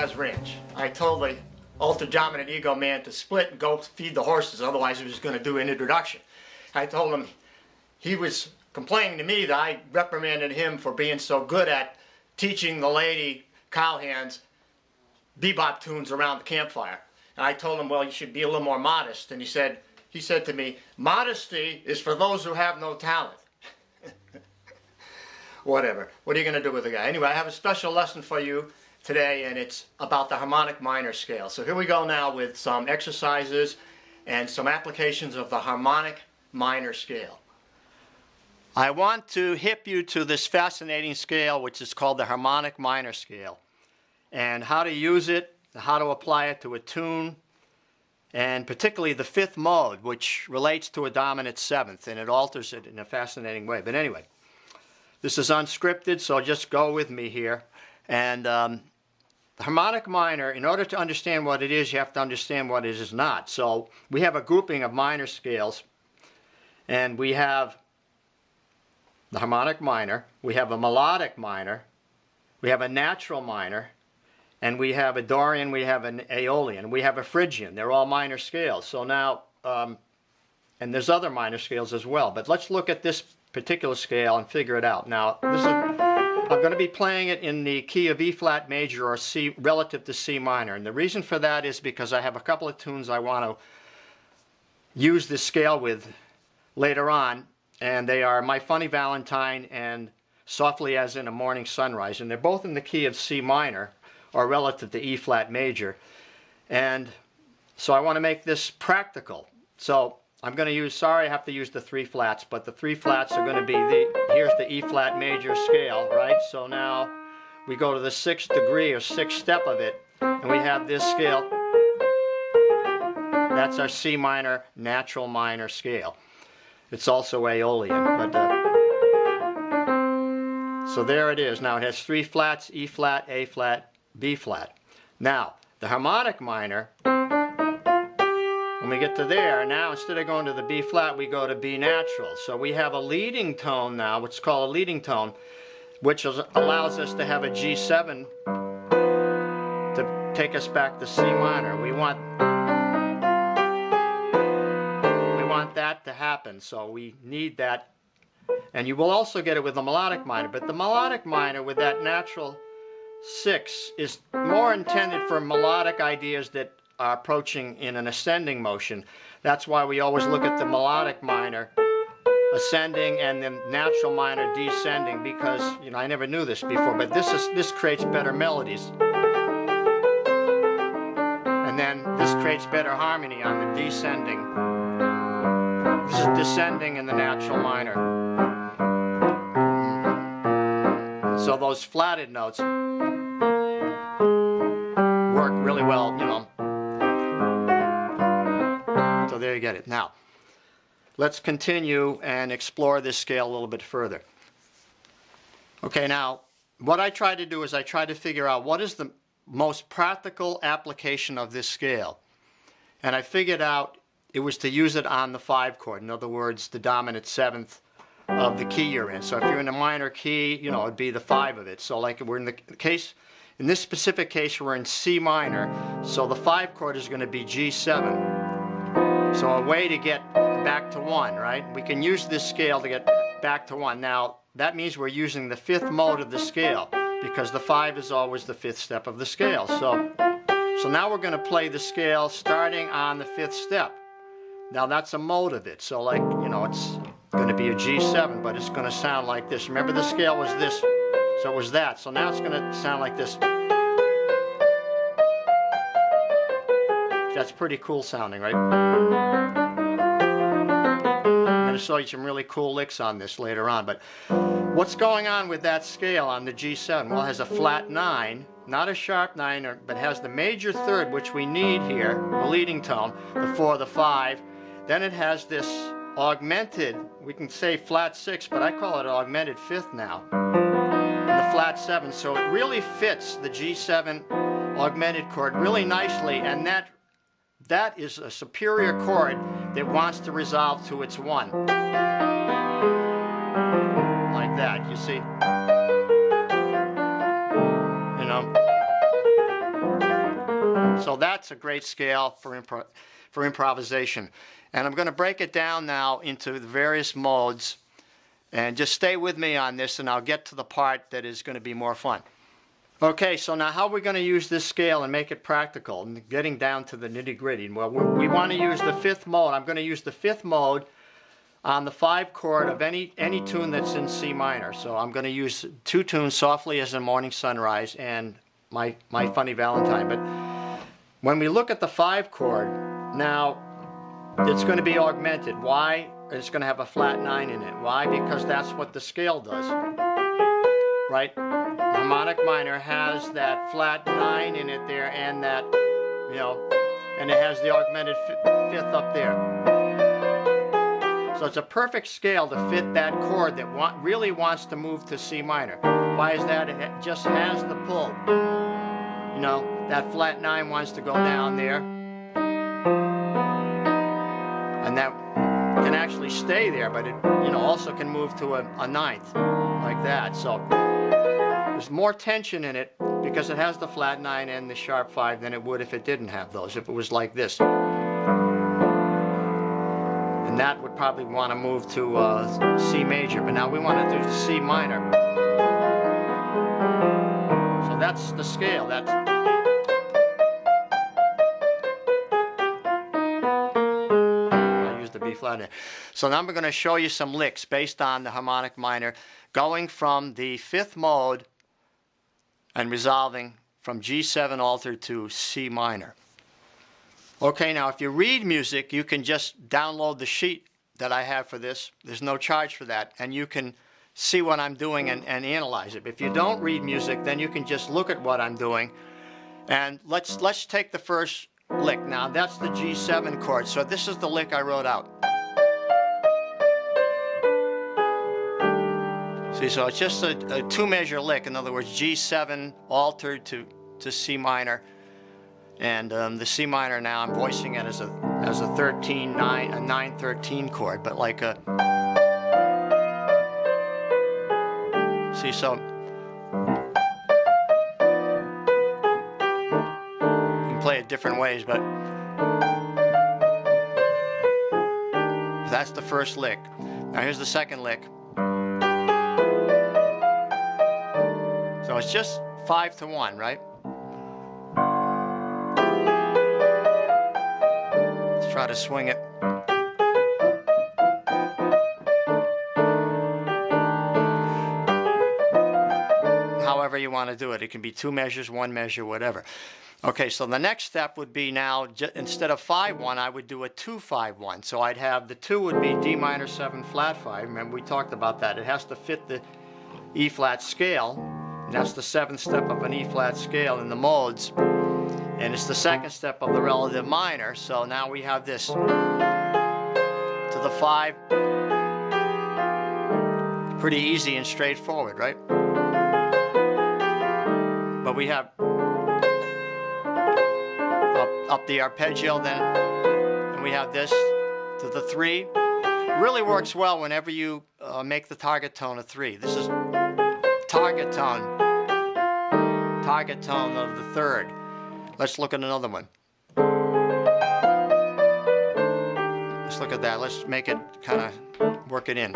has ranch. I told the ultra dominant ego man to split and go feed the horses, otherwise he was going to do an introduction. I told him he was complaining to me that I reprimanded him for being so good at teaching the lady cowhands bebop tunes around the campfire. And I told him, well, you should be a little more modest. And he said to me, modesty is for those who have no talent. Whatever. What are you going to do with the guy? Anyway, I have a special lesson for you today, and it's about the harmonic minor scale. So here we go now with some exercises and some applications of the harmonic minor scale. I want to hip you to this fascinating scale, which is called the harmonic minor scale, and how to use it, how to apply it to a tune, and particularly the fifth mode, which relates to a dominant seventh, and it alters it in a fascinating way. But anyway, this is unscripted, so just go with me here. And the harmonic minor, in order to understand what it is, you have to understand what it is not. So we have a grouping of minor scales, and we have the harmonic minor, we have a melodic minor, we have a natural minor, and we have a Dorian, we have an Aeolian, we have a Phrygian. They're all minor scales. So now, and there's other minor scales as well, but let's look at this particular scale and figure it out. Now, I'm going to be playing it in the key of E flat major, or C, relative to C minor, and the reason for that is because I have a couple of tunes I want to use this scale with later on, and they are My Funny Valentine and Softly as in a Morning Sunrise, and they're both in the key of C minor, or relative to E flat major. And so I want to make this practical. So I'm going to use, sorry I have to use the three flats, but the three flats are going to be here's the E flat major scale, right? So now we go to the sixth degree or sixth step of it, and we have this scale. That's our C minor natural minor scale. It's also Aeolian, but so there it is. Now it has three flats: E flat, A flat, B flat. Now the harmonic minor, when we get to there, now instead of going to the B flat, we go to B natural. So we have a leading tone now, what's called a leading tone, which allows us to have a G7 to take us back to C minor. We want that to happen, so we need that. And you will also get it with the melodic minor, but the melodic minor with that natural six is more intended for melodic ideas that are approaching in an ascending motion. That's why we always look at the melodic minor ascending and the natural minor descending, because, you know, I never knew this before, but this creates better melodies. And then this creates better harmony on the descending. This is descending in the natural minor. So those flatted notes work really well, you know. So there you get it. Now, let's continue and explore this scale a little bit further. Okay, now, what I try to do is I try to figure out what is the most practical application of this scale. And I figured out it was to use it on the 5 chord. In other words, the dominant seventh of the key you're in. So if you're in a minor key, you know, it'd be the 5 of it. So like we're in the case, in this specific case, we're in C minor, so the 5 chord is going to be G7. So a way to get back to 1, right? We can use this scale to get back to 1. Now, that means we're using the 5th mode of the scale, because the 5 is always the 5th step of the scale. So now we're going to play the scale starting on the 5th step. Now that's a mode of it. So like, you know, it's going to be a G7, but it's going to sound like this. Remember, the scale was this, so it was that. So now it's going to sound like this. That's pretty cool sounding, right? I'm going to show you some really cool licks on this later on. But what's going on with that scale on the G7? Well, it has a flat 9, not a sharp 9, but has the major third, which we need here, the leading tone, the 4, the 5. Then it has this augmented, we can say flat 6, but I call it augmented 5th now, and the flat 7. So it really fits the G7 augmented chord really nicely, and that is a superior chord that wants to resolve to its 1. Like that, you see? You know? So that's a great scale for improvisation. And I'm going to break it down now into the various modes. And just stay with me on this, and I'll get to the part that is going to be more fun. Okay, so now how are we going to use this scale and make it practical and getting down to the nitty-gritty? Well, we want to use the fifth mode. I'm going to use the fifth mode on the 5 chord of any tune that's in C minor. So I'm going to use 2 tunes, Softly as the Morning Sunrise and My Funny Valentine. But when we look at the 5 chord, now it's going to be augmented. Why? It's going to have a flat 9 in it. Why? Because that's what the scale does, right? Harmonic minor has that flat 9 in it there, and that, you know, and it has the augmented fifth up there. So it's a perfect scale to fit that chord that really wants to move to C minor. Why is that? It just has the pull. You know, that flat 9 wants to go down there, and that can actually stay there, but it, you know, also can move to a ninth like that. So there's more tension in it because it has the flat 9 and the sharp 5 than it would if it didn't have those, if it was like this. And that would probably want to move to C major, but now we want to do C minor. So that's the scale. I used the B flat there. So now I'm going to show you some licks based on the harmonic minor, going from the 5th mode and resolving from G7 altered to C minor. Okay, now if you read music, you can just download the sheet that I have for this. There's no charge for that, and you can see what I'm doing and analyze it. If you don't read music, then you can just look at what I'm doing. And let's take the first lick. Now that's the G7 chord, so this is the lick I wrote out. See, so it's just a 2-measure lick. In other words, G7 altered to C minor, and the C minor now I'm voicing it as a 9/13 chord, but like a, see, so you can play it different ways, but that's the first lick. Now here's the second lick. So it's just 5-1, right? Let's try to swing it. However you want to do it. It can be 2 measures, 1 measure, whatever. Okay, so the next step would be now, instead of 5-1, I would do a 2-5-1. So I'd have the 2 would be D minor 7 flat 5. Remember we talked about that. It has to fit the E flat scale. And that's the 7th step of an E flat scale in the modes. And it's the 2nd step of the relative minor. So now we have this to the 5. Pretty easy and straightforward, right? But we have up the arpeggio then, and we have this to the 3. It really works well whenever you make the target tone a 3. This is target tone of the 3rd. Let's look at another one. Let's look at that. Let's make it kind of work it in.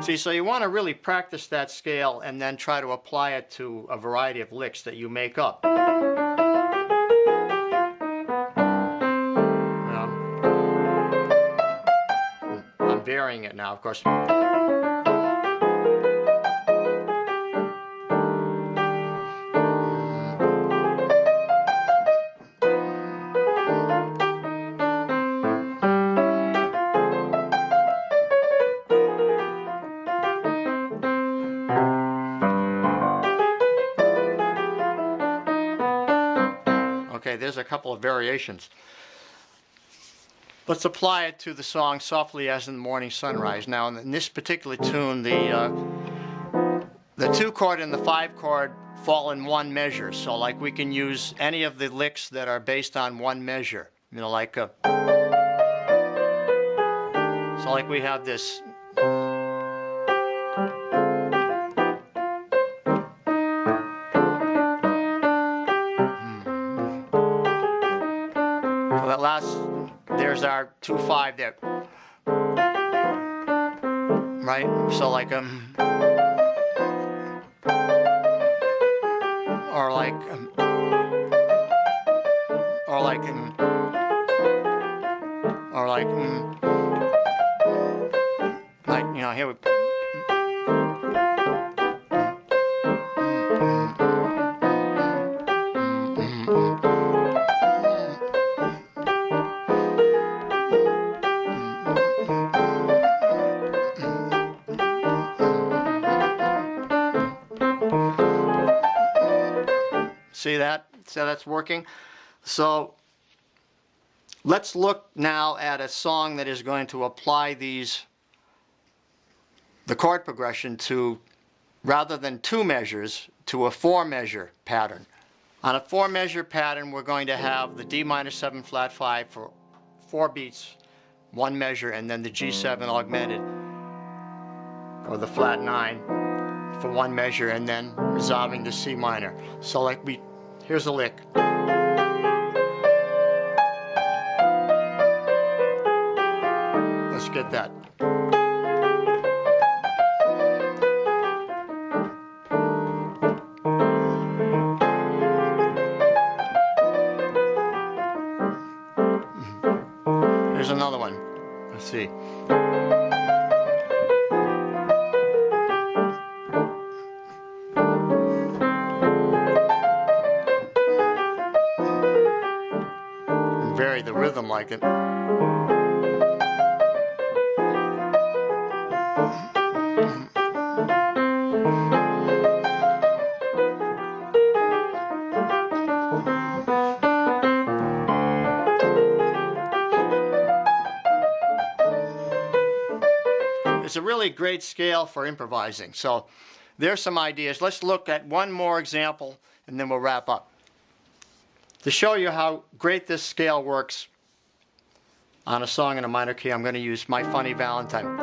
See, so you want to really practice that scale and then try to apply it to a variety of licks that you make up. I'm varying it now, of course. Okay, there's a couple of variations. Let's apply it to the song Softly as in the Morning Sunrise. Now in this particular tune, the 2 chord and the 5 chord fall in 1 measure. So like we can use any of the licks that are based on 1 measure. You know, like a, so like we have this. there's our 2/5 there. Right? So like or like or like or like you know, here we see that? So that's working. So let's look now at a song that is going to apply the chord progression to, rather than 2 measures, to a 4-measure pattern. On a 4-measure pattern, we're going to have the D minor 7 flat 5 for 4 beats, 1 measure, and then the G7 augmented, or the flat 9 for 1 measure, and then resolving the C minor. So like here's a lick. Let's get that. Here's another one. Let's see. Vary the rhythm like it. It's a really great scale for improvising. So there's some ideas. Let's look at one more example and then we'll wrap up. To show you how great this scale works on a song in a minor key, I'm going to use My Funny Valentine,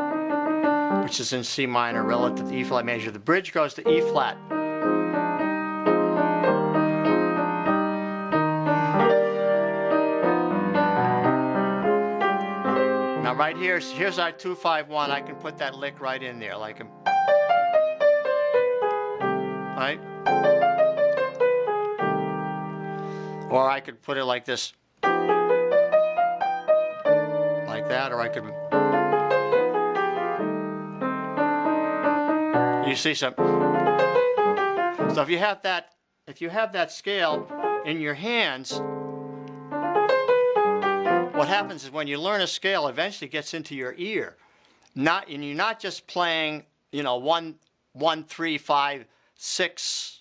which is in C minor relative to E flat major. The bridge goes to E flat. Now right here's our 2-5-1. I can put that lick right in there, like right? Or I could put it like this, like that, or I could. You see some. So if you have that scale in your hands, what happens is when you learn a scale, eventually it gets into your ear. And you're not just playing, 1, 3, 5, 6.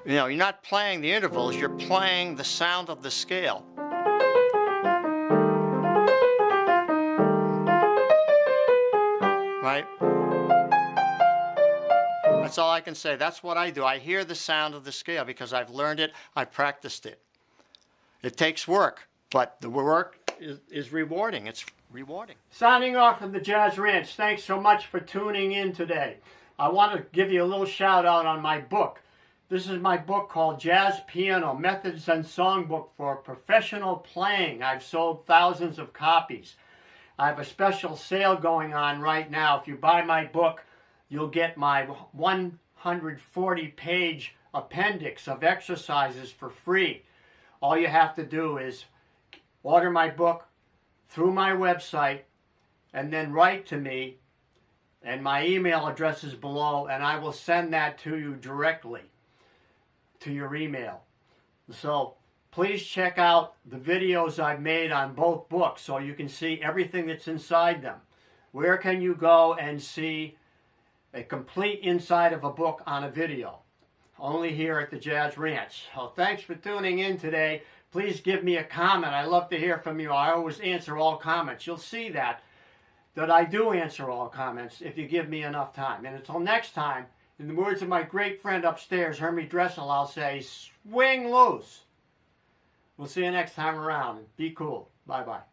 You're not playing the intervals, you're playing the sound of the scale. Right? That's all I can say. That's what I do. I hear the sound of the scale because I've learned it, I've practiced it. It takes work, but the work is rewarding. It's rewarding. Signing off from the Jazz Ranch. Thanks so much for tuning in today. I want to give you a little shout out on my book. This is my book called Jazz Piano, Methods and Songbook for Professional Playing. I've sold thousands of copies. I have a special sale going on right now. If you buy my book, you'll get my 140-page appendix of exercises for free. All you have to do is order my book through my website and then write to me, and my email address is below, and I will send that to you directly to your email. So please check out the videos I've made on both books so you can see everything that's inside them. Where can you go and see a complete inside of a book on a video? Only here at the Jazz Ranch. So thanks for tuning in today. Please give me a comment. I love to hear from you. I always answer all comments. You'll see that I do answer all comments if you give me enough time. And until next time, in the words of my great friend upstairs, Hermie Dressel, I'll say, swing loose. We'll see you next time around. Be cool. Bye-bye.